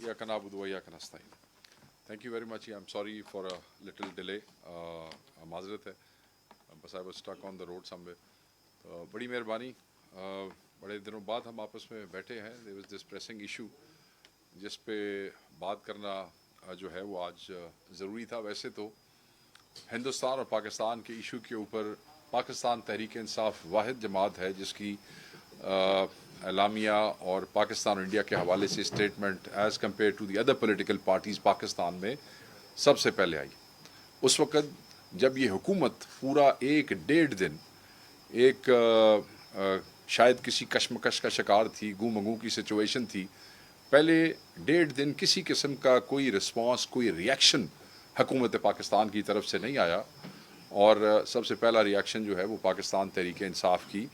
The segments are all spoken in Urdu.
إياك نعبد وإياك نستعين. Thank you very much. I'm sorry for a little delay. معذرت ہے. بس I was stuck on the road somewhere. بڑی مہربانی. بڑے دنوں بعد ہم آپس میں بیٹھے ہیں. There was this pressing issue جس پہ بات کرنا جو ہے وہ آج ضروری تھا. ویسے تو ہندوستان اور پاکستان کے ایشو کے اوپر پاکستان تحریک انصاف واحد جماعت ہے جس کی اعلامیہ اور پاکستان اور انڈیا کے حوالے سے statement as compare to the other political parties Pakistan میں سب سے پہلے آئی. اس وقت جب یہ حکومت پورا ایک ڈیڑھ دن ایک شاید کسی کشمکش کا شکار تھی, گو مگو کی سچویشن تھی, پہلے ڈیڑھ دن کسی قسم کا کوئی رسپانس, کوئی ریئیکشن حکومت پاکستان کی طرف سے نہیں آیا. اور سب سے پہلا ریئیکشن جو ہے وہ پاکستان تحریک انصاف کی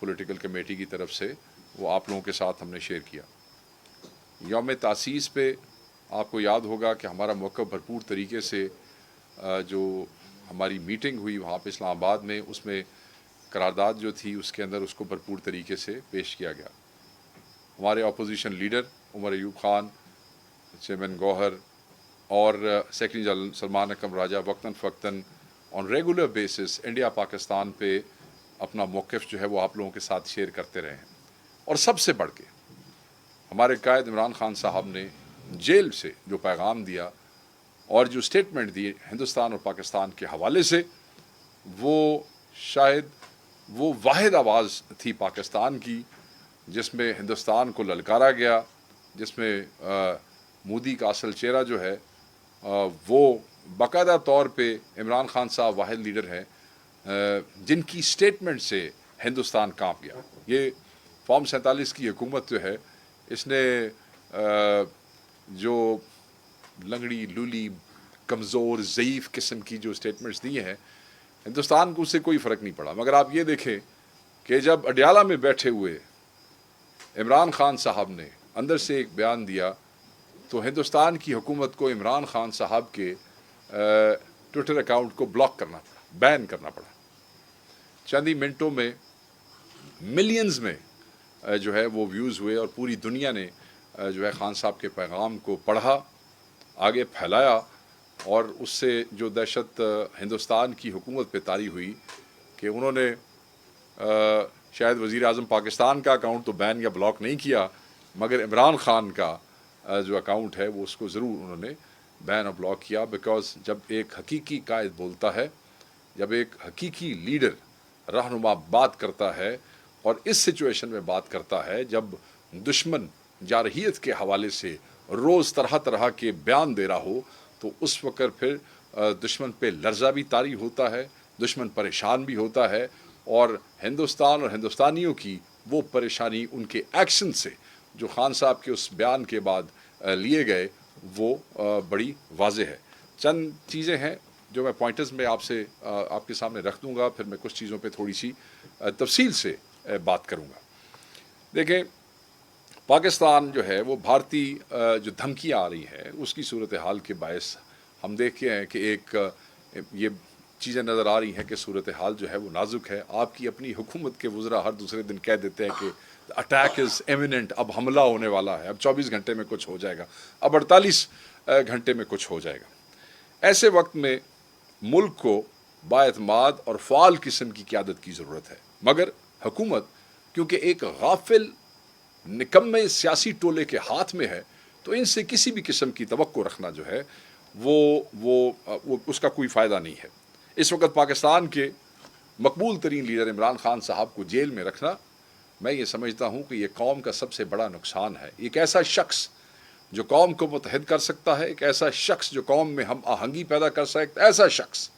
پولیٹیکل کمیٹی کی طرف سے وہ آپ لوگوں کے ساتھ ہم نے شیئر کیا. یوم تاسیس پہ آپ کو یاد ہوگا کہ ہمارا موقف بھرپور طریقے سے جو ہماری میٹنگ ہوئی وہاں پہ اسلام آباد میں, اس میں قرارداد جو تھی اس کے اندر اس کو بھرپور طریقے سے پیش کیا گیا. ہمارے opposition leader Omar Ayub Khan, chairman گوہر اور سیکرٹری جنرل سلمان اکرم راجہ وقتاً فوقتاً on regular basis India Pakistan پہ اپنا موقف جو ہے وہ آپ لوگوں کے ساتھ شیئر کرتے رہے ہیں. اور سب سے بڑھ کے ہمارے قائد عمران خان صاحب نے جیل سے جو پیغام دیا اور جو اسٹیٹمنٹ دی ہندوستان اور پاکستان کے حوالے سے, وہ شاید وہ واحد آواز تھی پاکستان کی جس میں ہندوستان کو للکارا گیا, جس میں مودی کا اصل چہرہ جو ہے وہ باقاعدہ طور پہ عمران خان صاحب واحد لیڈر ہیں جن کی اسٹیٹمنٹ سے ہندوستان کانپ گیا. یہ فارم 47 کی حکومت جو ہے اس نے جو لنگڑی لولی کمزور ضعیف قسم کی جو اسٹیٹمنٹس دی ہیں, ہندوستان کو اس سے کوئی فرق نہیں پڑا. مگر آپ یہ دیکھیں کہ جب اڈیالہ میں بیٹھے ہوئے عمران خان صاحب نے اندر سے ایک بیان دیا تو ہندوستان کی حکومت کو عمران خان صاحب کے ٹویٹر اکاؤنٹ کو بلاک کرنا پڑا, بین کرنا پڑا. چند ہی منٹوں میں ملینز میں جو ہے وہ ویوز ہوئے اور پوری دنیا نے جو ہے خان صاحب کے پیغام کو پڑھا, آگے پھیلایا, اور اس سے جو دہشت ہندوستان کی حکومت پہ طاری ہوئی کہ انہوں نے شاید وزیر اعظم پاکستان کا اکاؤنٹ تو بین یا بلاک نہیں کیا, مگر عمران خان کا جو اکاؤنٹ ہے وہ اس کو ضرور انہوں نے بین اور بلاک کیا. بیکاز جب ایک حقیقی قائد بولتا ہے, جب ایک حقیقی لیڈر رہنما بات کرتا ہے اور اس سچویشن میں بات کرتا ہے جب دشمن جارحیت کے حوالے سے روز طرح طرح کے بیان دے رہا ہو, تو اس وقت پھر دشمن پہ لرزہ بھی طاری ہوتا ہے, دشمن پریشان بھی ہوتا ہے, اور ہندوستان اور ہندوستانیوں کی وہ پریشانی ان کے ایکشن سے جو خان صاحب کے اس بیان کے بعد لیے گئے وہ بڑی واضح ہے. چند چیزیں ہیں جو میں پوائنٹرز میں آپ کے سامنے رکھ دوں گا, پھر میں کچھ چیزوں پہ تھوڑی سی تفصیل سے بات کروں گا. دیکھیں, پاکستان جو ہے وہ بھارتی جو دھمکیاں آ رہی ہیں اس کی صورتحال کے باعث ہم دیکھتے ہیں کہ ایک یہ چیزیں نظر آ رہی ہیں کہ صورتحال جو ہے وہ نازک ہے. آپ کی اپنی حکومت کے وزراء ہر دوسرے دن کہہ دیتے ہیں کہ اٹیک از ایمیننٹ, اب حملہ ہونے والا ہے, اب 24 گھنٹے میں کچھ ہو جائے گا, اب 48 گھنٹے میں کچھ ہو جائے گا. ایسے وقت میں ملک کو بااعتماد اور فعال قسم کی قیادت کی ضرورت ہے. مگر حکومت کیونکہ ایک غافل نکمے سیاسی ٹولے کے ہاتھ میں ہے, تو ان سے کسی بھی قسم کی توقع رکھنا جو ہے وہ اس کا کوئی فائدہ نہیں ہے. اس وقت پاکستان کے مقبول ترین لیڈر عمران خان صاحب کو جیل میں رکھنا, میں یہ سمجھتا ہوں کہ یہ قوم کا سب سے بڑا نقصان ہے. ایک ایسا شخص جو قوم کو متحد کر سکتا ہے, ایک ایسا شخص جو قوم میں ہم آہنگی پیدا کر سکتا ہے, ایسا شخص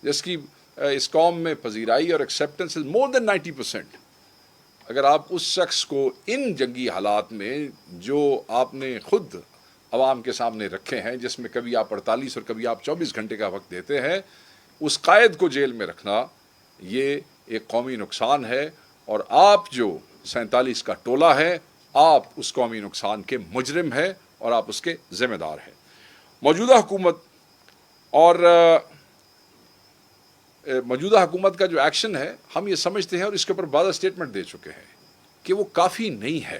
جس کی اس قوم میں پذیرائی اور ایکسیپٹنس از مور دین 90%. اگر آپ اس شخص کو ان جنگی حالات میں جو آپ نے خود عوام کے سامنے رکھے ہیں, جس میں کبھی آپ 48 اور کبھی آپ 24 گھنٹے کا وقت دیتے ہیں, اس قائد کو جیل میں رکھنا یہ ایک قومی نقصان ہے. اور آپ جو 47 کا ٹولہ ہے, آپ اس قومی نقصان کے مجرم ہیں اور آپ اس کے ذمہ دار ہیں. موجودہ حکومت کا جو ایکشن ہے ہم یہ سمجھتے ہیں اور اس کے اوپر بعض اسٹیٹمنٹ دے چکے ہیں کہ وہ کافی نہیں ہے.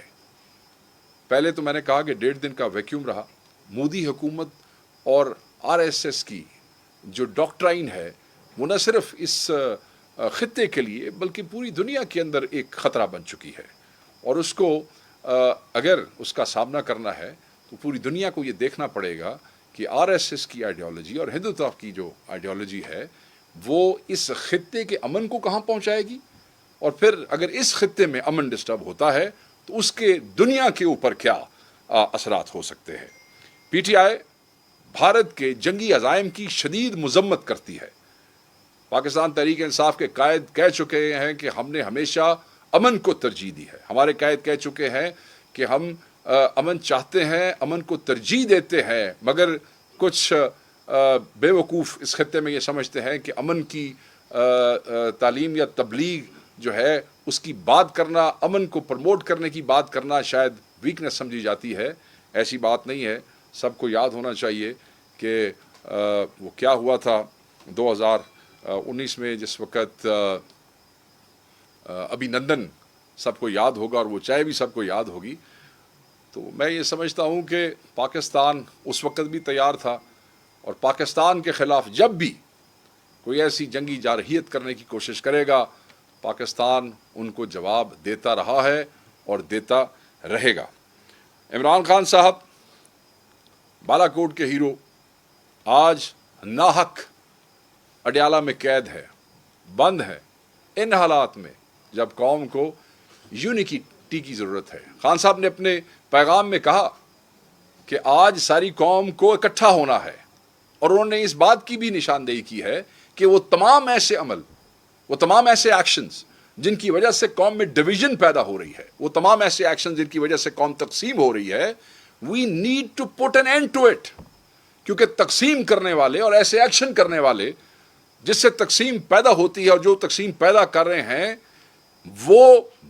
پہلے تو میں نے کہا کہ 1.5 دن کا ویکیوم رہا. مودی حکومت اور RSS کی جو ڈاکٹرائن ہے وہ نہ صرف اس خطے کے لیے بلکہ پوری دنیا کے اندر ایک خطرہ بن چکی ہے, اور اس کو اگر اس کا سامنا کرنا ہے تو پوری دنیا کو یہ دیکھنا پڑے گا کہ RSS کی آئیڈیالوجی اور ہندوتوا کی جو آئیڈیالوجی ہے وہ اس خطے کے امن کو کہاں پہنچائے گی, اور پھر اگر اس خطے میں امن ڈسٹرب ہوتا ہے تو اس کے دنیا کے اوپر کیا اثرات ہو سکتے ہیں. PTI بھارت کے جنگی عزائم کی شدید مذمت کرتی ہے. پاکستان تحریک انصاف کے قائد کہہ چکے ہیں کہ ہم نے ہمیشہ امن کو ترجیح دی ہے. ہمارے قائد کہہ چکے ہیں کہ ہم امن چاہتے ہیں, امن کو ترجیح دیتے ہیں, مگر کچھ بے وقوف اس خطے میں یہ سمجھتے ہیں کہ امن کی تعلیم یا تبلیغ جو ہے اس کی بات کرنا, امن کو پروموٹ کرنے کی بات کرنا شاید ویکنس سمجھی جاتی ہے. ایسی بات نہیں ہے. سب کو یاد ہونا چاہیے کہ وہ کیا ہوا تھا 2019 میں, جس وقت ابھینندن سب کو یاد ہوگا اور وہ چائے بھی سب کو یاد ہوگی. تو میں یہ سمجھتا ہوں کہ پاکستان اس وقت بھی تیار تھا, اور پاکستان کے خلاف جب بھی کوئی ایسی جنگی جارحیت کرنے کی کوشش کرے گا پاکستان ان کو جواب دیتا رہا ہے اور دیتا رہے گا. عمران خان صاحب بالا کوٹ کے ہیرو آج ناحق اڈیالہ میں قید ہے, بند ہے, ان حالات میں جب قوم کو یونٹی کی ضرورت ہے. خان صاحب نے اپنے پیغام میں کہا کہ آج ساری قوم کو اکٹھا ہونا ہے, اور انہوں نے اس بات کی بھی نشاندہی کی ہے کہ وہ تمام ایسے عمل, وہ تمام ایسے ایکشنز جن کی وجہ سے قوم میں ڈویژن پیدا ہو رہی ہے, وہ تمام ایسے ایکشنز جن کی وجہ سے قوم تقسیم ہو رہی ہے, we need to put an end to it. کیونکہ تقسیم کرنے والے اور ایسے ایکشن کرنے والے جس سے تقسیم پیدا ہوتی ہے اور جو تقسیم پیدا کر رہے ہیں وہ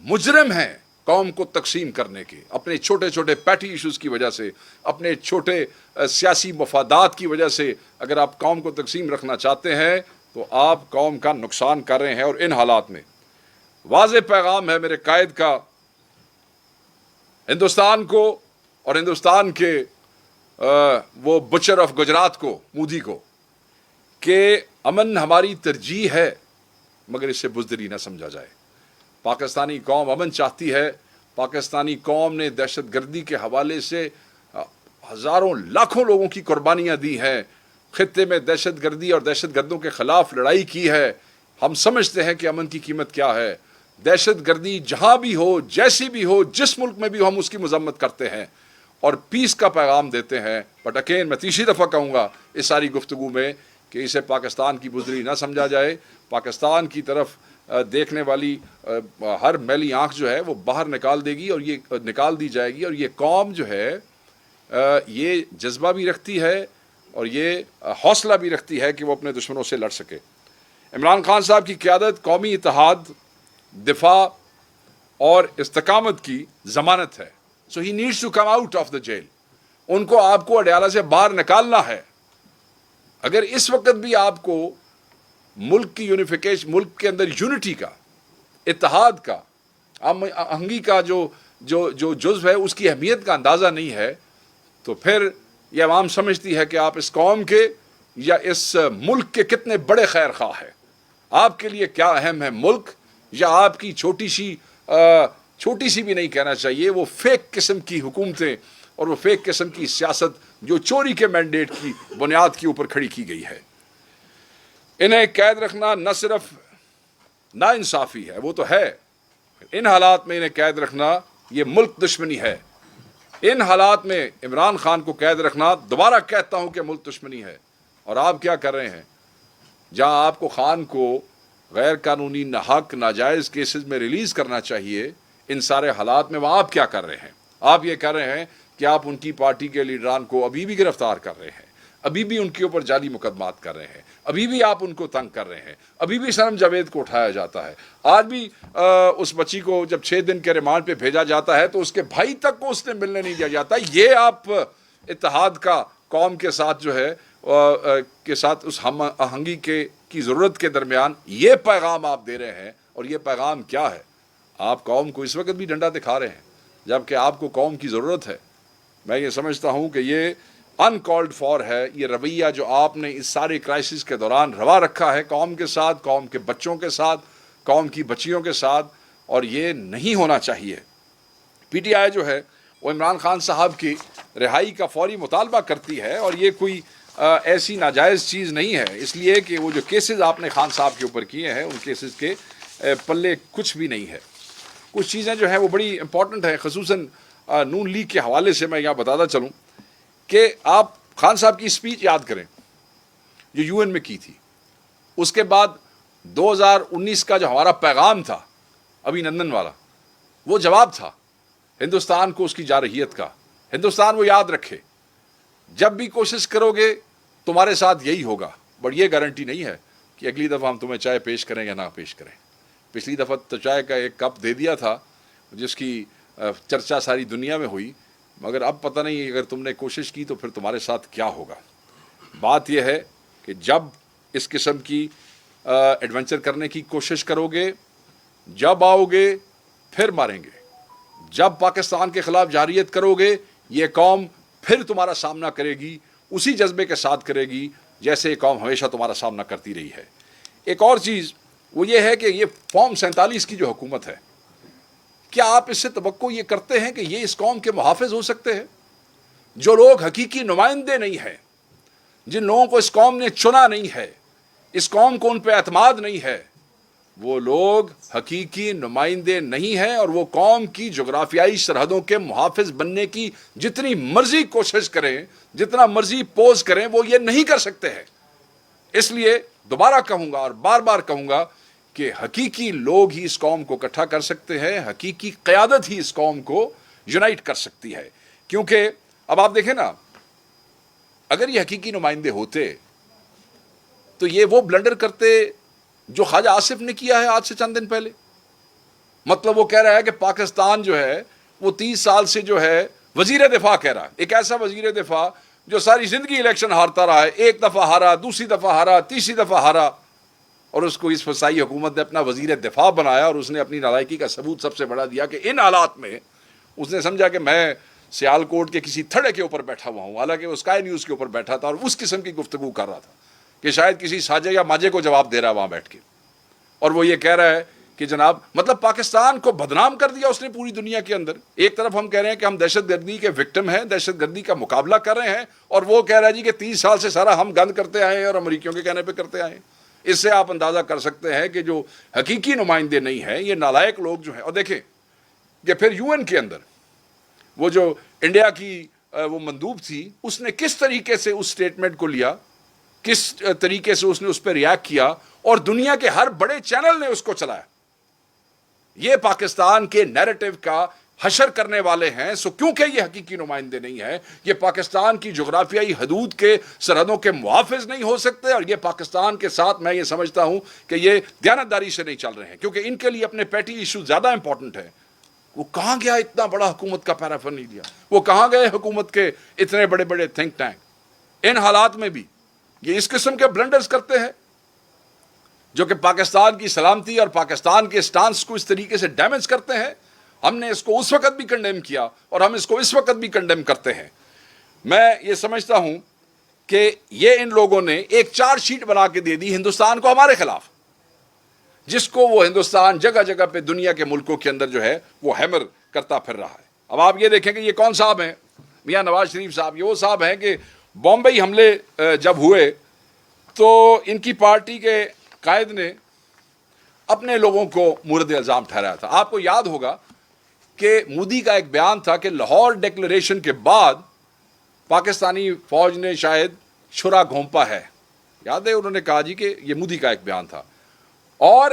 مجرم ہیں قوم کو تقسیم کرنے کے, اپنے چھوٹے چھوٹے پیٹی ایشوز کی وجہ سے, اپنے چھوٹے سیاسی مفادات کی وجہ سے. اگر آپ قوم کو تقسیم رکھنا چاہتے ہیں تو آپ قوم کا نقصان کر رہے ہیں. اور ان حالات میں واضح پیغام ہے میرے قائد کا ہندوستان کو اور ہندوستان کے وہ بچر آف گجرات کو, مودی کو, کہ امن ہماری ترجیح ہے مگر اسے بزدلی نہ سمجھا جائے. پاکستانی قوم امن چاہتی ہے. پاکستانی قوم نے دہشت گردی کے حوالے سے ہزاروں لاکھوں لوگوں کی قربانیاں دی ہیں. خطے میں دہشت گردی اور دہشت گردوں کے خلاف لڑائی کی ہے. ہم سمجھتے ہیں کہ امن کی قیمت کیا ہے. دہشت گردی جہاں بھی ہو, جیسی بھی ہو, جس ملک میں بھی ہو, ہم اس کی مذمت کرتے ہیں اور پیس کا پیغام دیتے ہیں. بٹ اگین میں تیسری دفعہ کہوں گا اس ساری گفتگو میں کہ اسے پاکستان کی بزدلی نہ سمجھا جائے. پاکستان کی طرف دیکھنے والی ہر میلی آنکھ جو ہے وہ باہر نکال دے گی, اور یہ نکال دی جائے گی, اور یہ قوم جو ہے یہ جذبہ بھی رکھتی ہے اور یہ حوصلہ بھی رکھتی ہے کہ وہ اپنے دشمنوں سے لڑ سکے. عمران خان صاحب کی قیادت قومی اتحاد, دفاع اور استقامت کی ضمانت ہے. So he needs to come out of the jail. ان کو آپ کو اڈیالہ سے باہر نکالنا ہے. اگر اس وقت بھی آپ کو ملک کی یونیفیکیشن, ملک کے اندر یونٹی کا, اتحاد کا, آہنگی کا جو جزو ہے اس کی اہمیت کا اندازہ نہیں ہے, تو پھر یہ عوام سمجھتی ہے کہ آپ اس قوم کے یا اس ملک کے کتنے بڑے خیر خواہ ہیں. آپ کے لیے کیا اہم ہے, ملک یا آپ کی چھوٹی سی بھی نہیں کہنا چاہیے, وہ فیک قسم کی حکومتیں اور وہ فیک قسم کی سیاست جو چوری کے مینڈیٹ کی بنیاد کے اوپر کھڑی کی گئی ہے. انہیں قید رکھنا نہ صرف ناانصافی ہے, وہ تو ہے, ان حالات میں انہیں قید رکھنا یہ ملک دشمنی ہے. ان حالات میں عمران خان کو قید رکھنا, دوبارہ کہتا ہوں کہ ملک دشمنی ہے. اور آپ کیا کر رہے ہیں؟ جہاں آپ کو خان کو غیر قانونی, ناحق, ناجائز کیسز میں ریلیز کرنا چاہیے ان سارے حالات میں, وہاں آپ کیا کر رہے ہیں؟ آپ یہ کر رہے ہیں کہ آپ ان کی پارٹی کے لیڈران کو ابھی بھی گرفتار کر رہے ہیں, ابھی بھی ان کے اوپر جعلی مقدمات کر رہے ہیں, ابھی بھی آپ ان کو تنگ کر رہے ہیں, ابھی بھی صنم جاوید کو اٹھایا جاتا ہے. آج بھی اس بچی کو جب 6 دن کے ریمانڈ پہ بھیجا جاتا ہے تو اس کے بھائی تک کو اس نے ملنے نہیں دیا جاتا. یہ آپ اتحاد کا قوم کے ساتھ جو ہے کے ساتھ اس ہم آہنگی کی ضرورت کے درمیان یہ پیغام آپ دے رہے ہیں. اور یہ پیغام کیا ہے؟ آپ قوم کو اس وقت بھی ڈنڈا دکھا رہے ہیں. جبکہ آپ کو قوم کی ضرورت ہے. میں یہ سمجھتا ہوں کہ یہ انکالڈ فار ہے، یہ رویہ جو آپ نے اس سارے کرائسس کے دوران روا رکھا ہے قوم کے ساتھ، قوم کے بچوں کے ساتھ، قوم کی بچیوں کے ساتھ، اور یہ نہیں ہونا چاہیے. پی ٹی آئی جو ہے وہ عمران خان صاحب کی رہائی کا فوری مطالبہ کرتی ہے، اور یہ کوئی ایسی ناجائز چیز نہیں ہے، اس لیے کہ وہ جو کیسز آپ نے خان صاحب کے اوپر کیے ہیں ان کیسز کے پلے کچھ بھی نہیں ہے. کچھ چیزیں جو ہیں وہ بڑی امپورٹنٹ ہیں، خصوصاً نون لیگ کے حوالے سے میں یہاں بتاتا چلوں کہ آپ خان صاحب کی اسپیچ یاد کریں جو یو این میں کی تھی. اس کے بعد 2019 کا جو ہمارا پیغام تھا ابھی نندن والا، وہ جواب تھا ہندوستان کو اس کی جارحیت کا. ہندوستان وہ یاد رکھے، جب بھی کوشش کرو گے تمہارے ساتھ یہی ہوگا، بٹ یہ گارنٹی نہیں ہے کہ اگلی دفعہ ہم تمہیں چائے پیش کریں یا نہ پیش کریں. پچھلی دفعہ تو چائے کا ایک کپ دے دیا تھا جس کی چرچا ساری دنیا میں ہوئی، مگر اب پتہ نہیں اگر تم نے کوشش کی تو پھر تمہارے ساتھ کیا ہوگا. بات یہ ہے کہ جب اس قسم کی ایڈونچر کرنے کی کوشش کرو گے، جب آؤ گے پھر ماریں گے. جب پاکستان کے خلاف جارحیت کرو گے یہ قوم پھر تمہارا سامنا کرے گی، اسی جذبے کے ساتھ کرے گی جیسے یہ قوم ہمیشہ تمہارا سامنا کرتی رہی ہے. ایک اور چیز وہ یہ ہے کہ یہ فارم 47 کی جو حکومت ہے، کیا آپ اس سے توقع یہ کرتے ہیں کہ یہ اس قوم کے محافظ ہو سکتے ہیں؟ جو لوگ حقیقی نمائندے نہیں ہیں، جن لوگوں کو اس قوم نے چنا نہیں ہے، اس قوم کو ان پہ اعتماد نہیں ہے، وہ لوگ حقیقی نمائندے نہیں ہیں، اور وہ قوم کی جغرافیائی سرحدوں کے محافظ بننے کی جتنی مرضی کوشش کریں، جتنا مرضی پوز کریں، وہ یہ نہیں کر سکتے ہیں. اس لیے دوبارہ کہوں گا اور بار بار کہوں گا کہ حقیقی لوگ ہی اس قوم کو اکٹھا کر سکتے ہیں، حقیقی قیادت ہی اس قوم کو یونائٹ کر سکتی ہے. کیونکہ اب آپ دیکھیں نا، اگر یہ حقیقی نمائندے ہوتے تو یہ وہ بلنڈر کرتے جو خواجہ آصف نے کیا ہے آج سے چند دن پہلے. مطلب وہ کہہ رہا ہے کہ پاکستان جو ہے وہ 30 سال سے جو ہے وزیر دفاع کہہ رہا ہے، ایک ایسا وزیر دفاع جو ساری زندگی الیکشن ہارتا رہا ہے، ایک دفعہ ہارا، دوسری دفعہ ہارا، تیسری دفعہ ہارا، اور اس کو اس فسائی حکومت نے اپنا وزیر دفاع بنایا، اور اس نے اپنی نالائکی کا ثبوت سب سے بڑا دیا کہ ان حالات میں اس نے سمجھا کہ میں سیال کوٹ کے کسی تھڑے کے اوپر بیٹھا ہوا ہوں، حالانکہ وہ اسکائی نیوز کے اوپر بیٹھا تھا اور اس قسم کی گفتگو کر رہا تھا کہ شاید کسی ساجے یا ماجے کو جواب دے رہا ہے وہاں بیٹھ کے. اور وہ یہ کہہ رہا ہے کہ جناب مطلب پاکستان کو بدنام کر دیا اس نے پوری دنیا کے اندر. ایک طرف ہم کہہ رہے ہیں کہ ہم دہشت گردی کے وکٹم ہیں، دہشت گردی کا مقابلہ کر رہے ہیں، اور وہ کہہ رہا ہے جی کہ 30 سال سے سارا ہم گند کرتے آئے ہیں اور امریکیوں کے کہنے پہ کرتے آئے ہیں. اس سے آپ اندازہ کر سکتے ہیں کہ جو حقیقی نمائندے نہیں ہیں، یہ نالائق لوگ جو ہیں. اور دیکھیں کہ پھر یو این کے اندر وہ جو انڈیا کی وہ مندوب تھی، اس نے کس طریقے سے اس سٹیٹمنٹ کو لیا، کس طریقے سے اس نے اس پہ ریاکٹ کیا، اور دنیا کے ہر بڑے چینل نے اس کو چلایا. یہ پاکستان کے نیریٹو کا حشر کرنے والے ہیں. سو کیونکہ یہ حقیقی نمائندے نہیں ہیں، یہ پاکستان کی جغرافیائی حدود کے سرحدوں کے محافظ نہیں ہو سکتے، اور یہ پاکستان کے ساتھ میں یہ سمجھتا ہوں کہ یہ دیانتداری سے نہیں چل رہے ہیں، کیونکہ ان کے لیے اپنے پیٹی ایشو زیادہ امپورٹنٹ ہے. وہ کہاں گیا اتنا بڑا حکومت کا پیرافن نہیں لیا؟ وہ کہاں گئے حکومت کے اتنے بڑے بڑے تھنک ٹینک؟ ان حالات میں بھی یہ اس قسم کے بلنڈرز کرتے ہیں جو کہ پاکستان کی سلامتی اور پاکستان کے سٹانس کو اس طریقے سے ڈیمیج کرتے ہیں. ہم نے اس کو اس وقت بھی کنڈیم کیا اور ہم اس کو اس وقت بھی کنڈیم کرتے ہیں. میں یہ سمجھتا ہوں کہ یہ ان لوگوں نے ایک چارج شیٹ بنا کے دے دی ہندوستان کو ہمارے خلاف، جس کو وہ ہندوستان جگہ جگہ پہ دنیا کے ملکوں کے اندر جو ہے وہ ہیمر کرتا پھر رہا ہے. اب آپ یہ دیکھیں کہ یہ کون صاحب ہیں؟ میاں نواز شریف صاحب. یہ وہ صاحب ہیں کہ بامبئی حملے جب ہوئے تو ان کی پارٹی کے قائد نے اپنے لوگوں کو مورد الزام ٹھہرایا تھا. آپ کو یاد ہوگا کہ مودی کا ایک بیان تھا کہ لاہور ڈیکلریشن کے بعد پاکستانی فوج نے شاید چھرا گھونپا ہے. یاد ہے انہوں نے کہا جی کہ یہ مودی کا ایک بیان تھا. اور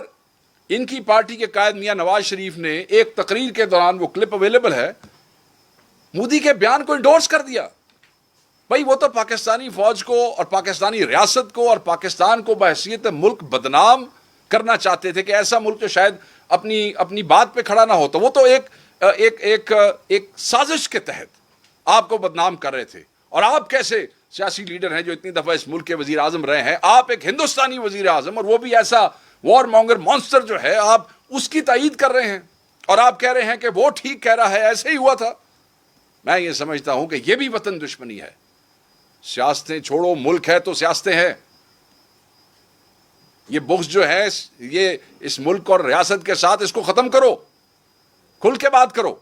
ان کی پارٹی کے قائد میاں نواز شریف نے ایک تقریر کے دوران، وہ کلپ اویلیبل ہے، مودی کے بیان کو انڈورس کر دیا. بھائی وہ تو پاکستانی فوج کو اور پاکستانی ریاست کو اور پاکستان کو بحیثیت ملک بدنام کرنا چاہتے تھے کہ ایسا ملک جو شاید اپنی بات پہ کھڑا نہ ہوتا. وہ تو ایک سازش کے تحت آپ کو بدنام کر رہے تھے. اور آپ کیسے سیاسی لیڈر ہیں جو اتنی دفعہ اس ملک کے وزیر اعظم رہے ہیں، آپ ایک ہندوستانی وزیر اعظم، اور وہ بھی ایسا وار مونگر مانسٹر جو ہے، آپ اس کی تائید کر رہے ہیں. اور آپ کہہ رہے ہیں کہ وہ ٹھیک کہہ رہا ہے، ایسے ہی ہوا تھا. میں یہ سمجھتا ہوں کہ یہ بھی وطن دشمنی ہے. سیاستیں چھوڑو، ملک ہے تو سیاستیں ہیں. یہ بغض جو ہے یہ اس ملک اور ریاست کے ساتھ، اس کو ختم کرو، کھل کے بات کرو.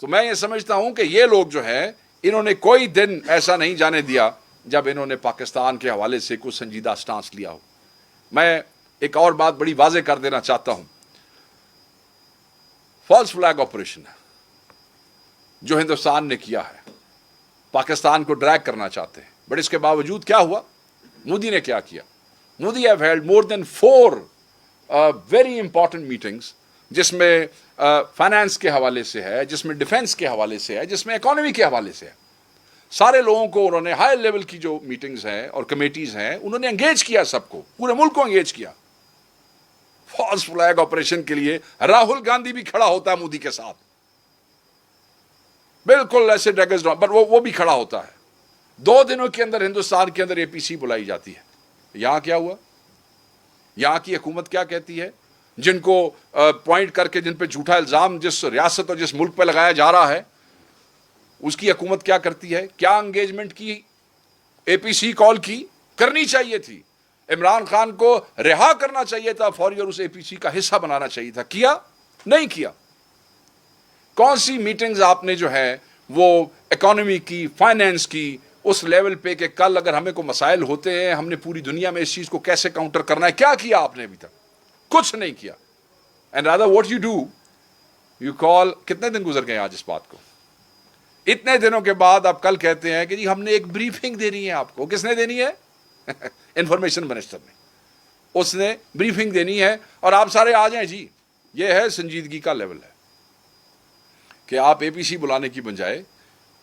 تو میں یہ سمجھتا ہوں کہ یہ لوگ جو ہیں انہوں نے کوئی دن ایسا نہیں جانے دیا جب انہوں نے پاکستان کے حوالے سے کچھ سنجیدہ سٹانس لیا ہو. میں ایک اور بات بڑی واضح کر دینا چاہتا ہوں. فالس فلیگ آپریشن جو ہندوستان نے کیا ہے، پاکستان کو ڈریگ کرنا چاہتے ہیں، بٹ اس کے باوجود کیا ہوا؟ مودی نے کیا کیا؟ Modi have held more than 4 very important meetings, جس میں فائنانس کے حوالے سے ہے، جس میں ڈیفنس کے حوالے سے ہے، جس میں اکانومی کے حوالے سے ہے. سارے لوگوں کو انہوں نے، ہائی لیول کی جو میٹنگز ہیں اور کمیٹیز ہیں، انہوں نے انگیج کیا، سب کو، پورے ملک کو انگیج کیا. فالس فلیگ آپریشن کے لیے راہل گاندھی بھی کھڑا ہوتا ہے مودی کے ساتھ، بالکل ایسے ڈیگز، بٹ وہ بھی کھڑا ہوتا ہے. 2 دنوں کے اندر ہندوستان کے اندر APC بلائی جاتی ہے. یہاں کیا ہوا؟ یہاں کی حکومت کیا کہتی ہے؟ جن کو پوائنٹ کر کے، جن پہ جھوٹا الزام جس ریاست اور جس ملک پہ لگایا جا رہا ہے، اس کی حکومت کیا کرتی ہے؟ کیا انگیجمنٹ کی؟ APC کال کی، کرنی چاہیے تھی. عمران خان کو رہا کرنا چاہیے تھا فوری اور اس APC کا حصہ بنانا چاہیے تھا. کیا؟ نہیں کیا. کون سی میٹنگز آپ نے جو ہے وہ اکانومی کی، فائنینس کی، اس لیول پہ کہ کل اگر ہمیں کوئی مسائل ہوتے ہیں، ہم نے پوری دنیا میں اس چیز کو کیسے کاؤنٹر کرنا ہے، کیا کیا آپ نے ابھی تک؟ کچھ نہیں کیا. And rather what you do, you call. کتنے دن گزر گئے آج اس بات کو؟ اتنے دنوں کے بعد آپ کل کہتے ہیں کہ جی ہم نے ایک بریفنگ دینی ہے آپ کو. کس نے دینی ہے؟ انفارمیشن منسٹر نے. اس نے بریفنگ دینی ہے اور آپ سارے آ جائیں. جی یہ ہے سنجیدگی کا لیول ہے کہ آپ APC بلانے کی بجائے،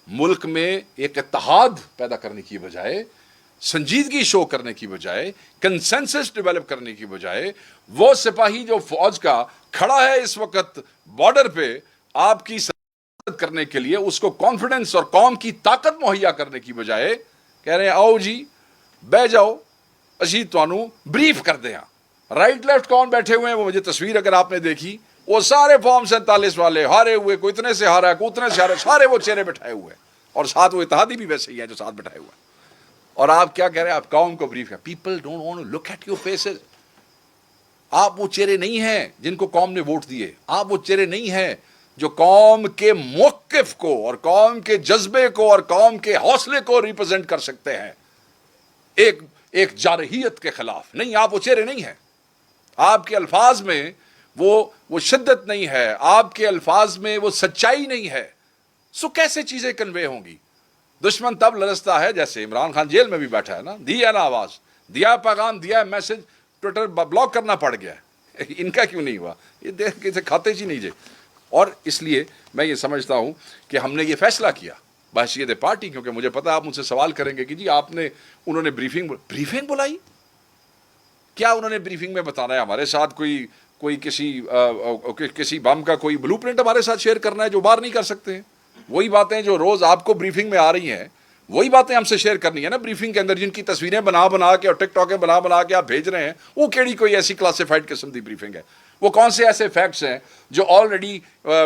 ملک میں ایک اتحاد پیدا کرنے کی بجائے، سنجیدگی شو کرنے کی بجائے، کنسنسس ڈیولپ کرنے کی بجائے، وہ سپاہی جو فوج کا کھڑا ہے اس وقت بارڈر پہ آپ کی مدد کرنے کے لیے، اس کو کانفیڈنس اور قوم کی طاقت مہیا کرنے کی بجائے کہہ رہے ہیں آؤ جی بہ جاؤ، اسی تانوں بریف کر دیں. رائٹ لیفٹ کون بیٹھے ہوئے ہیں؟ وہ مجھے تصویر اگر آپ نے دیکھی، وہ سارے فارم 47 والے ہارے ہوئے، کوئی اتنے سے ہارا ہے، کوئی اتنے سے ہارا ہے، سارے وہ چہرے بٹھائے ہوئے ہیں، اور ساتھ وہ اتحادی بھی ویسے ہی ہیں جو ساتھ بٹھائے ہوئے ہیں. اور آپ کیا کہہ رہے ہیں؟ آپ قوم کو بریف کر. People don't want to look at your faces. آپ وہ چہرے نہیں ہیں جن کو قوم نے ووٹ دیے. آپ وہ چہرے نہیں ہیں جو قوم کے موقف کو اور قوم کے جذبے کو اور قوم کے حوصلے کو ریپرزینٹ کر سکتے ہیں ایک جارحیت کے خلاف. نہیں، آپ وہ چہرے نہیں ہیں. آپ کے الفاظ میں وہ شدت نہیں ہے، آپ کے الفاظ میں وہ سچائی نہیں ہے. سو کیسے چیزیں کنوے ہوں گی؟ دشمن تب لرزتا ہے، جیسے عمران خان جیل میں بھی بیٹھا ہے نا، دی ہے نا آواز، دیا پیغام، دیا میسج، ٹویٹر بلاک کرنا پڑ گیا ہے. ان کا کیوں نہیں ہوا؟ یہ دیکھ کے کھاتے ہی نہیں جے. اور اس لیے میں یہ سمجھتا ہوں کہ ہم نے یہ فیصلہ کیا بحیثیت پارٹی، کیونکہ مجھے پتا آپ مجھ سے سوال کریں گے کہ جی آپ نے، انہوں نے بریفنگ بلائی. کیا انہوں نے بریفنگ میں بتانا ہے ہمارے ساتھ کوئی کسی بم کا کوئی بلو پرنٹ ہمارے ساتھ شیئر کرنا ہے جو باہر نہیں کر سکتے ہیں؟ وہی باتیں جو روز آپ کو بریفنگ میں آ رہی ہیں، وہی باتیں ہم سے شیئر کرنی ہے نا بریفنگ کے اندر. جن کی تصویریں بنا کے اور ٹک ٹاکیں بنا کے آپ بھیج رہے ہیں، وہ کیڑی کوئی ایسی کلاسیفائڈ قسم کی بریفنگ ہے؟ وہ کون سے ایسے فیکٹس ہیں جو آلریڈی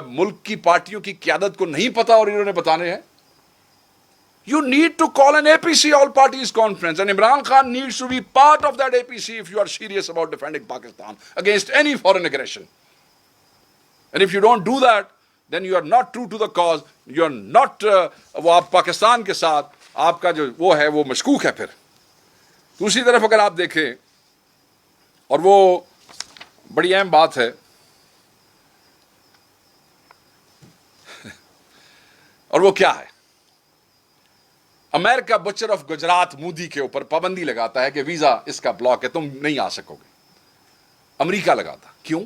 ملک کی پارٹیوں کی قیادت کو نہیں پتا اور انہوں نے بتانے ہیں؟ You need to call an APC all parties conference, and Imran Khan needs to be part of that APC if you are serious about defending Pakistan against any foreign aggression. And if you don't do that, then you are not true to the cause. You are not وہ آپ پاکستان کے ساتھ آپ کا جو وہ ہے وہ مشکوک ہے. پھر دوسری طرف اگر آپ دیکھیں، اور وہ بڑی اہم بات ہے، اور وہ کیا ہے؟ امریکہ بچر آف گجرات مودی کے اوپر پابندی لگاتا ہے کہ ویزا اس کا بلاک ہے، تم نہیں آ سکو گے. امریکہ لگاتا. کیوں؟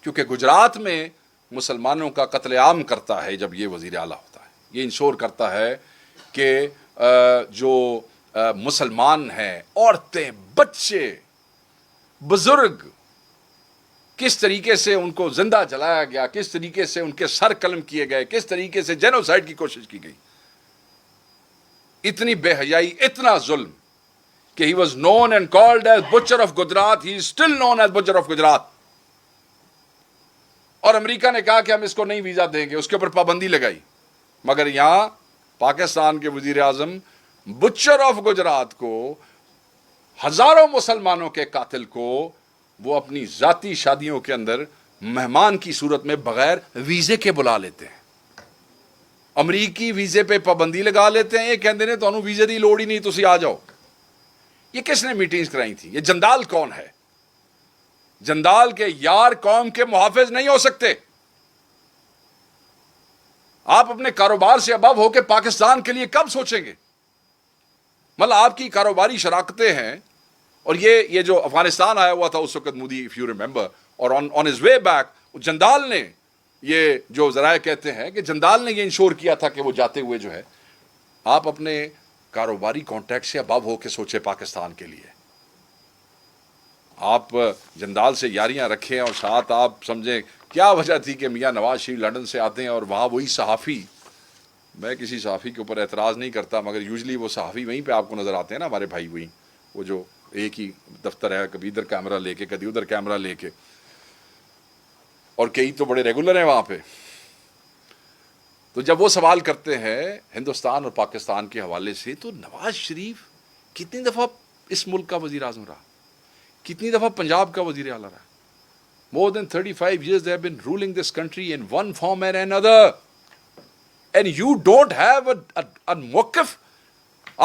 کیونکہ گجرات میں مسلمانوں کا قتل عام کرتا ہے جب یہ وزیر اعلیٰ ہوتا ہے. یہ انشور کرتا ہے کہ جو مسلمان ہیں، عورتیں، بچے، بزرگ، کس طریقے سے ان کو زندہ جلایا گیا، کس طریقے سے ان کے سر قلم کیے گئے، کس طریقے سے جینوسائیڈ کی کوشش کی گئی. اتنی بے حیائی، اتنا ظلم کہ he was known and called as butcher of Gujarat. He is still known as butcher of Gujarat. اور امریکہ نے کہا کہ ہم اس کو نہیں ویزا دیں گے، اس کے اوپر پابندی لگائی. مگر یہاں پاکستان کے وزیر اعظم بچر آف گجرات کو، ہزاروں مسلمانوں کے قاتل کو، وہ اپنی ذاتی شادیوں کے اندر مہمان کی صورت میں بغیر ویزے کے بلا لیتے ہیں. امریکی ویزے پہ پابندی لگا لیتے ہیں. یہ کہتے ہیں تو ویزے کی لوڑ ہی نہیں، تسی آ جاؤ. یہ کس نے میٹنگز کرائی تھی؟ یہ جندال کون ہے؟ جندال کے یار قوم کے محافظ نہیں ہو سکتے. آپ اپنے کاروبار سے ابو ہو کے پاکستان کے لیے کب سوچیں گے؟ مطلب آپ کی کاروباری شراکتیں ہیں. اور یہ جو افغانستان آیا ہوا تھا اس وقت مودی، اف یو ریمبر، اور on his way back Jindal نے، یہ جو ذرائع کہتے ہیں کہ جندال نے یہ انشور کیا تھا کہ وہ جاتے ہوئے جو ہے. آپ اپنے کاروباری کانٹیکٹ سے ابو ہو کے سوچے پاکستان کے لیے. آپ جندال سے یاریاں رکھیں اور ساتھ آپ سمجھیں کیا وجہ تھی کہ میاں نواز شریف لندن سے آتے ہیں اور وہاں وہی صحافی، میں کسی صحافی کے اوپر اعتراض نہیں کرتا مگر یوزلی وہ صحافی وہیں پہ آپ کو نظر آتے ہیں نا، ہمارے بھائی وہیں، وہ جو ایک ہی دفتر ہے، کبھی ادھر کیمرہ لے کے کبھی ادھر کیمرہ لے کے، اور کئی تو بڑے ریگولر ہیں وہاں پہ. تو جب وہ سوال کرتے ہیں ہندوستان اور پاکستان کے حوالے سے، تو نواز شریف کتنی دفعہ اس ملک کا وزیر اعظم رہا، کتنی دفعہ پنجاب کا وزیر اعلیٰ رہا. More than 35 years they have been ruling this country in one form and another. And you don't have a موقف،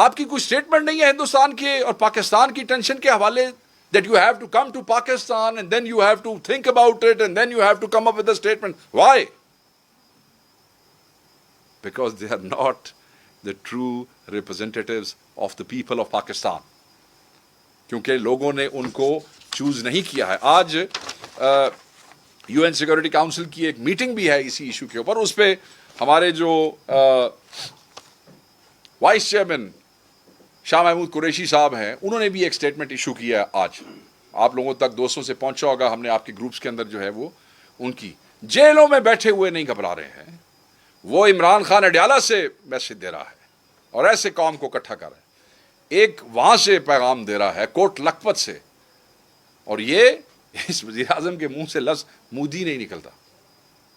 آپ کی کوئی سٹیٹمنٹ نہیں ہے ہندوستان کے اور پاکستان کی ٹینشن کے حوالے، that you have to come to Pakistan and then you have to think about it and then you have to come up with a statement. Why? Because they are not the true representatives of the people of Pakistan. کیونکہ لوگوں نے ان کو چوز نہیں کیا ہے. آج یو این سیکورٹی کاؤنسل کی ایک میٹنگ بھی ہے اسی ایشو کے اوپر. اس پہ ہمارے جو وائس چیئرمین شاہ محمود قریشی صاحب ہیں، انہوں نے بھی ایک سٹیٹمنٹ ایشو کیا ہے. آج آپ لوگوں تک دوستوں سے پہنچا ہوگا، ہم نے آپ کے گروپس کے اندر جو ہے وہ ان کی جیلوں میں بیٹھے ہوئے نہیں گھبرا رہے ہیں. وہ عمران خان اڈیالہ سے میسج دے رہا ہے اور ایسے قوم کو اکٹھا کر رہا ہے. ایک وہاں سے پیغام دے رہا ہے کوٹ لکھپت سے، اور یہ اس وزیر اعظم کے منہ سے لفظ مودی نہیں نکلتا.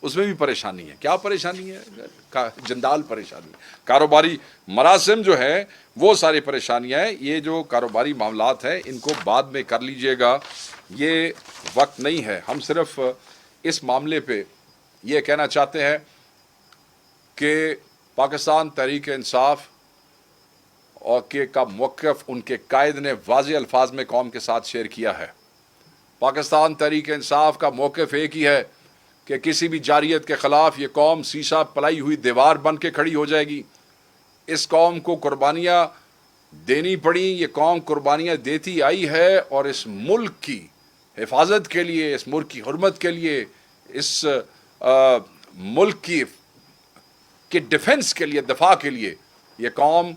اس میں بھی پریشانی ہے. کیا پریشانی ہے؟ جندال پریشانی. کاروباری مراسم جو ہے وہ ساری پریشانیاں ہیں. یہ جو کاروباری معاملات ہیں ان کو بعد میں کر لیجئے گا، یہ وقت نہیں ہے. ہم صرف اس معاملے پہ یہ کہنا چاہتے ہیں کہ پاکستان تحریک انصاف اور کا موقف ان کے قائد نے واضح الفاظ میں قوم کے ساتھ شیئر کیا ہے. پاکستان تحریک انصاف کا موقف ایک ہی ہے کہ کسی بھی جارحیت کے خلاف یہ قوم سیسا پلائی ہوئی دیوار بن کے کھڑی ہو جائے گی. اس قوم کو قربانیاں دینی پڑی، یہ قوم قربانیاں دیتی آئی ہے، اور اس ملک کی حفاظت کے لیے، اس ملک کی حرمت کے لیے، اس ملک کی ڈیفنس کے لیے، دفاع کے لیے یہ قوم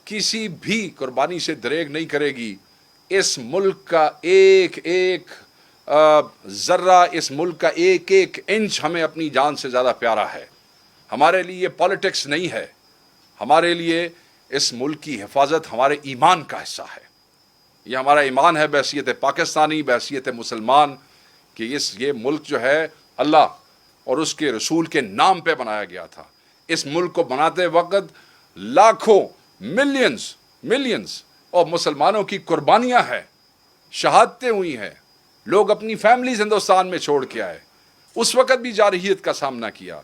کسی بھی قربانی سے دریغ نہیں کرے گی. اس ملک کا ایک ایک ذرہ، اس ملک کا ایک ایک انچ ہمیں اپنی جان سے زیادہ پیارا ہے. ہمارے لیے یہ پالیٹکس نہیں ہے، ہمارے لیے اس ملک کی حفاظت ہمارے ایمان کا حصہ ہے. یہ ہمارا ایمان ہے بحیثیت پاکستانی، بحیثیت مسلمان، کہ یہ ملک جو ہے اللہ اور اس کے رسول کے نام پہ بنایا گیا تھا. اس ملک کو بناتے وقت لاکھوں، ملینز اور مسلمانوں کی قربانیاں ہیں، شہادتیں ہوئی ہیں. لوگ اپنی فیملیز ہندوستان میں چھوڑ کے آئے، اس وقت بھی جارحیت کا سامنا کیا.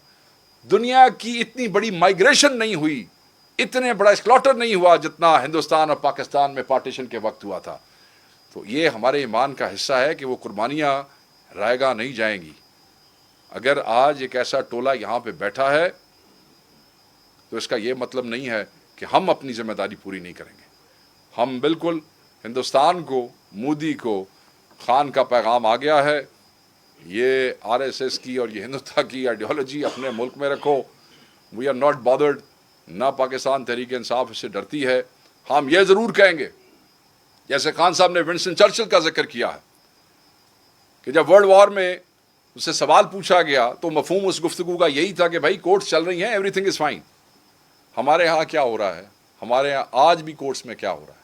دنیا کی اتنی بڑی مائگریشن نہیں ہوئی، اتنے بڑا اسکلاٹر نہیں ہوا جتنا ہندوستان اور پاکستان میں پارٹیشن کے وقت ہوا تھا. تو یہ ہمارے ایمان کا حصہ ہے کہ وہ قربانیاں رائے گاہ نہیں جائیں گی. اگر آج ایک ایسا ٹولہ یہاں پہ بیٹھا ہے تو اس کا یہ مطلب نہیں ہے کہ ہم اپنی ذمہ داری پوری نہیں کریں گے. ہم بالکل ہندوستان کو، مودی کو، خان کا پیغام آ گیا ہے، یہ آر ایس ایس کی اور یہ ہندوستان کی آئیڈیالوجی اپنے ملک میں رکھو. وی آر ناٹ بادرڈ، نہ پاکستان تحریک انصاف اس سے ڈرتی ہے. ہم یہ ضرور کہیں گے، جیسے خان صاحب نے ونسٹن چرچل کا ذکر کیا ہے کہ جب ورلڈ وار میں اس سے سوال پوچھا گیا تو مفہوم اس گفتگو کا یہی تھا کہ بھائی کورٹس چل رہی ہیں، ایوری تھنگ از فائن. ہمارے ہاں کیا ہو رہا ہے؟ ہمارے ہاں آج بھی کورٹس میں کیا ہو رہا ہے؟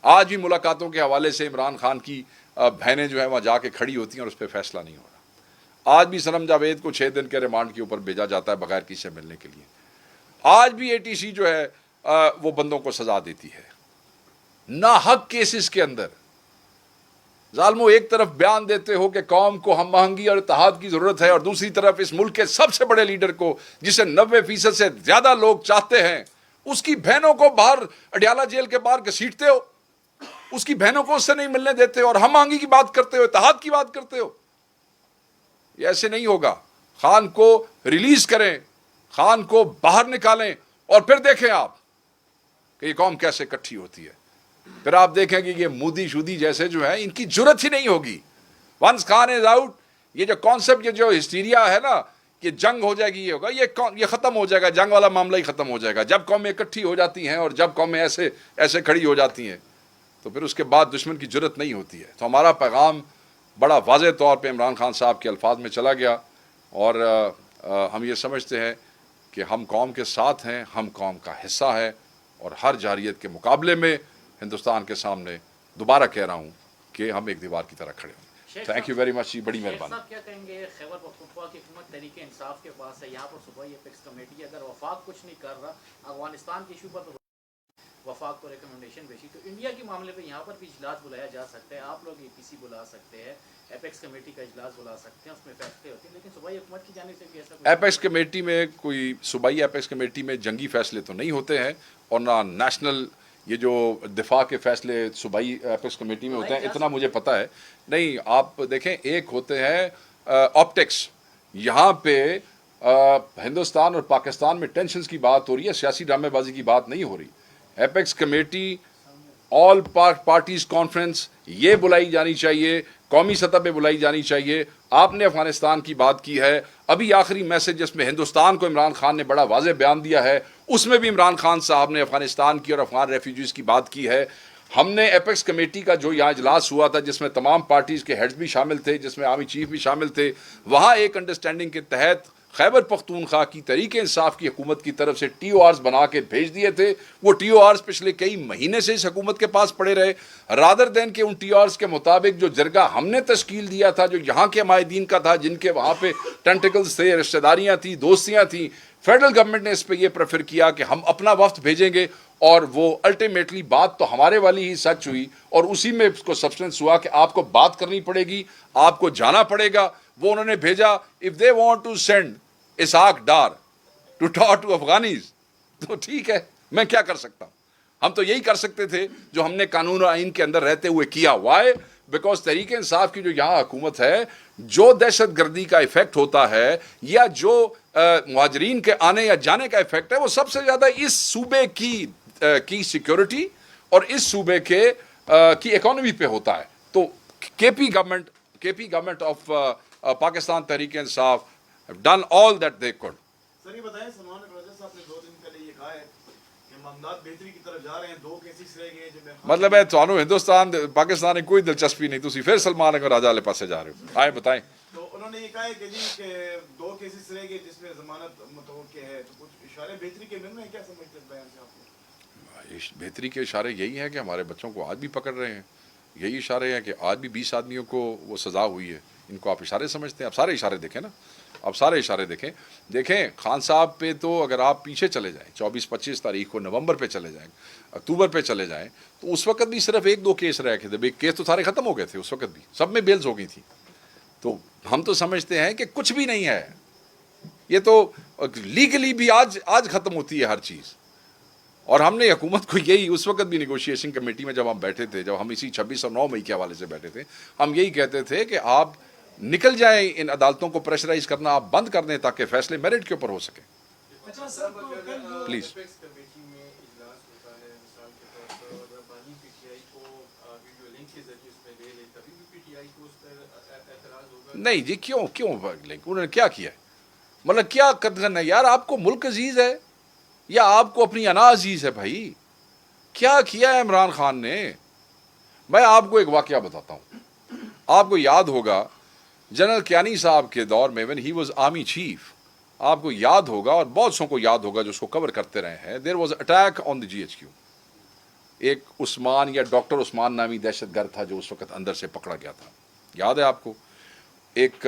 آج بھی ملاقاتوں کے حوالے سے عمران خان کی بہنیں جو ہیں وہاں جا کے کھڑی ہوتی ہیں اور اس پہ فیصلہ نہیں ہو رہا. آج بھی سنم جاوید کو 6 دن کے ریمانڈ کے اوپر بھیجا جاتا ہے بغیر کسی سے ملنے کے لیے. آج بھی ATC جو ہے وہ بندوں کو سزا دیتی ہے ناحق کیسز کے اندر. ظالموں ایک طرف بیان دیتے ہو کہ قوم کو ہم آہنگی اور اتحاد کی ضرورت ہے، اور دوسری طرف اس ملک کے سب سے بڑے لیڈر کو جسے 90% سے زیادہ لوگ چاہتے ہیں، اس کی بہنوں کو باہر اڈیالہ جیل کے باہر گھسیٹتے ہو، اس کی بہنوں کو اس سے نہیں ملنے دیتے اور ہم آہنگی کی بات کرتے ہو، اتحاد کی بات کرتے ہو. یہ ایسے نہیں ہوگا. خان کو ریلیز کریں، خان کو باہر نکالیں، اور پھر دیکھیں آپ کہ یہ قوم کیسے اکٹھی ہوتی ہے. پھر آپ دیکھیں کہ یہ مودی شودی جیسے جو ہیں ان کی جرت ہی نہیں ہوگی. ونس خان از آؤٹ، یہ جو کانسیپٹ، یہ جو ہسٹیریا ہے نا کہ جنگ ہو جائے گی، یہ ہوگا، یہ ختم ہو جائے گا. جنگ والا معاملہ ہی ختم ہو جائے گا. جب قومیں اکٹھی ہو جاتی ہیں اور جب قومیں ایسے کھڑی ہو جاتی ہیں تو پھر اس کے بعد دشمن کی جرت نہیں ہوتی ہے. تو ہمارا پیغام بڑا واضح طور پہ عمران خان صاحب کے الفاظ میں چلا گیا، اور ہم یہ سمجھتے ہیں کہ ہم قوم کے ساتھ ہیں، ہم قوم کا حصہ ہے، اور ہر جارحیت کے مقابلے میں ہندوستان کے سامنے دوبارہ کہہ رہا ہوں کہ ہم ایک دیوار کی طرح کھڑے ہوں. تھینک یو ویری مچ جی، بڑی مہربانی. صاحب کیا کہیں گے، خیبر پختونخوا کی حکومت تحریک انصاف کے پاس ہے، یہاں پر صوبائی اپیکس کمیٹی، اگر وفاق کچھ نہیں کر رہا افغانستان کے ایشو پر وفاق کو ریکمنڈیشن بھیجی، تو انڈیا کے معاملے پہ یہاں پر بھی اجلاس بلایا جا سکتا ہے. آپ لوگ APC بلا سکتے ہیں، اپیکس کمیٹی کا اجلاس بلا سکتے ہیں، اس میں فیصلے ہوتے ہیں، لیکن صوبائی حکومت کی جانب سے بھی ایسا ایپیکس کمیٹی میں کوئی صوبائی ایپیکس کمیٹی میں جنگی فیصلے تو نہیں ہوتے ہیں، اور نہ نیشنل یہ جو دفاع کے فیصلے صوبائی ایپیکس کمیٹی میں ہوتے ہیں، اتنا مجھے پتہ ہے نہیں. آپ دیکھیں، ایک ہوتے ہیں آپٹکس. یہاں پہ ہندوستان اور پاکستان میں ٹینشنز کی بات ہو رہی ہے، سیاسی ڈرامے بازی کی بات نہیں ہو رہی. Apex committee all parties conference یہ بلائی جانی چاہیے، قومی سطح پہ بلائی جانی چاہیے. آپ نے افغانستان کی بات کی ہے، ابھی آخری میسج جس میں ہندوستان کو عمران خان نے بڑا واضح بیان دیا ہے، اس میں بھی عمران خان صاحب نے افغانستان کی اور افغان ریفیوجیز کی بات کی ہے. ہم نے ایپیکس کمیٹی کا جو یہاں اجلاس ہوا تھا جس میں تمام پارٹیز کے ہیڈز بھی شامل تھے، جس میں آرمی چیف بھی شامل تھے، وہاں ایک انڈرسٹینڈنگ کے تحت خیبر پختونخوا کی تحریک انصاف کی حکومت کی طرف سے TORs بنا کے بھیج دیے تھے. وہ TORs پچھلے کئی مہینے سے اس حکومت کے پاس پڑے رہے. رادر دین کے ان TORs کے مطابق جو جرگہ ہم نے تشکیل دیا تھا، جو یہاں کے مائدین کا تھا، جن کے وہاں پہ ٹینٹیکلز تھے، رشتہ داریاں تھیں، دوستیاں تھیں، فیڈرل گورنمنٹ نے اس پہ یہ پریفر کیا کہ ہم اپنا وفد بھیجیں گے، اور وہ الٹیمیٹلی بات تو ہمارے والی ہی سچ ہوئی، اور اسی میں اس کو سبسٹنس ہوا کہ آپ کو بات کرنی پڑے گی، آپ کو جانا پڑے گا. وہ انہوں نے بھیجا. if they want to send Ishaq Dar to talk to Afghanis تو ٹھیک ہے، میں کیا کر سکتا ہوں. ہم تو یہی کر سکتے تھے جو ہم نے قانون و آئین کے اندر رہتے ہوئے کیا. وائی؟ بیکاز تحریک انصاف کی جو یہاں حکومت ہے، جو دہشت گردی کا ایفیکٹ ہوتا ہے یا جو مہاجرین کے آنے یا جانے کا ایفیکٹ ہے، وہ سب سے زیادہ اس صوبے کی سیکیورٹی اور اس صوبے کی اکانومی پہ ہوتا ہے. تو کے P government of Pakistan Tehreek Insaf have done all that they could. سر یہ بتائیں، سلمان رضا صاحب نے 2 دن پہلے یہ کہا ہے کہ معاملات بہتری کی طرف جا رہے ہیں، 2 کیسز رہ گئے جب مطلب ہے تو ہندوستان پاکستان کی کوئی دلچسپی نہیں، تسی پھر سلمان اگر راجہ والے پاسے جا رہے ہو. آئے بتائیں. تو انہوں نے یہ کہا ہے کہ جی کہ 2 کیسز رہ گئے جس میں ضمانت متوقع ہے، تو کچھ اشارے بہتری کے مل رہے ہیں، کیا سمجھتے ہیں بیان سے آپ کو؟ بہتری کے اشارے یہی ہیں کہ ہمارے بچوں کو آج بھی پکڑ رہے ہیں. یہی اشارے ہیں کہ آج بھی 20 آدمیوں کو وہ سزا ہوئی ہے. ان کو آپ اشارے سمجھتے ہیں؟ آپ سارے اشارے دیکھیں نا، آپ سارے اشارے دیکھیں. خان صاحب پہ تو اگر آپ پیچھے چلے جائیں 24-25 تاریخ کو، نومبر پہ چلے جائیں، اکتوبر پہ چلے جائیں، تو اس وقت بھی صرف 1-2 کیس رہ گئے تھے. کیس تو سارے ختم ہو گئے تھے اس وقت بھی، سب میں بیلز ہو گئی تھی. تو ہم تو سمجھتے ہیں کہ کچھ بھی نہیں ہے. یہ تو لیگلی بھی آج ختم ہوتی ہے ہر چیز. اور ہم نے حکومت کو یہی اس وقت بھی نیگوشیشن کمیٹی میں جب ہم بیٹھے تھے، جب ہم اسی 26 اور 9 مئی کے حوالے سے بیٹھے تھے، ہم یہی کہتے تھے کہ آپ نکل جائیں، ان عدالتوں کو پریشرائز کرنا آپ بند کر دیں تاکہ فیصلے میرٹ کے اوپر ہو سکیں. پلیز. نہیں جی، کیوں انہوں نے کیا کیا ہے؟ مطلب کیا قدغن ہے یار؟ آپ کو ملک عزیز ہے یا آپ کو اپنی انا عزیز ہے؟ بھائی کیا کیا ہے عمران خان نے؟ میں آپ کو ایک واقعہ بتاتا ہوں. آپ کو یاد ہوگا جنرل کیانی صاحب کے دور میں، when he was army chief، آپ کو یاد ہوگا اور بہت سو کو یاد ہوگا جو اس کو کور کرتے رہے ہیں، there was attack on the GHQ. ایک عثمان یا ڈاکٹر عثمان نامی دہشت گرد تھا جو اس وقت اندر سے پکڑا گیا تھا، یاد ہے آپ کو؟ ایک